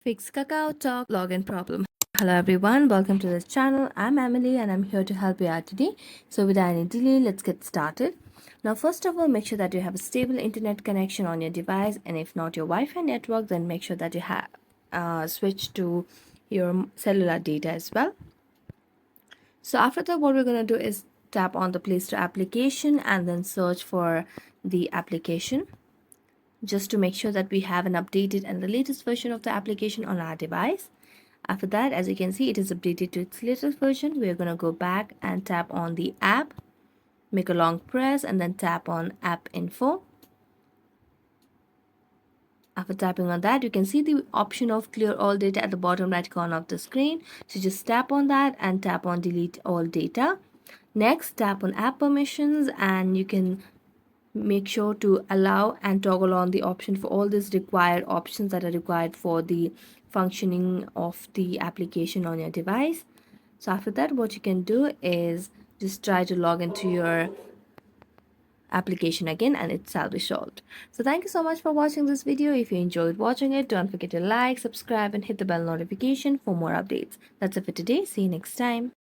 Fix Kakao Talk login problem. Hello everyone, welcome to this channel. I'm Emily and I'm here to help you out today. So without any delay, let's get started. Now first of all, make sure that you have a stable internet connection on your device, and if not your Wi-Fi network, then make sure that you have switch to your cellular data as well. So after that, what we're going to do is tap on the Play Store application and then search for the application, just to make sure that we have an updated and the latest version of the application on our device. After that, as you can see, it is updated to its latest version. We're going to go back and tap on the app, make a long press and then tap on app info. After tapping on that, you can see the option of clear all data at the bottom right corner of the screen. So just tap on that and tap on delete all data. Next, tap on app permissions and you can make sure to allow and toggle on the option for all these required options that are required for the functioning of the application on your device. So after that, what you can do is just try to log into your application again and it shall be solved. So thank you so much for watching this video. If you enjoyed watching it, don't forget to like, subscribe and hit the bell notification for more updates. That's it for today. See you next time.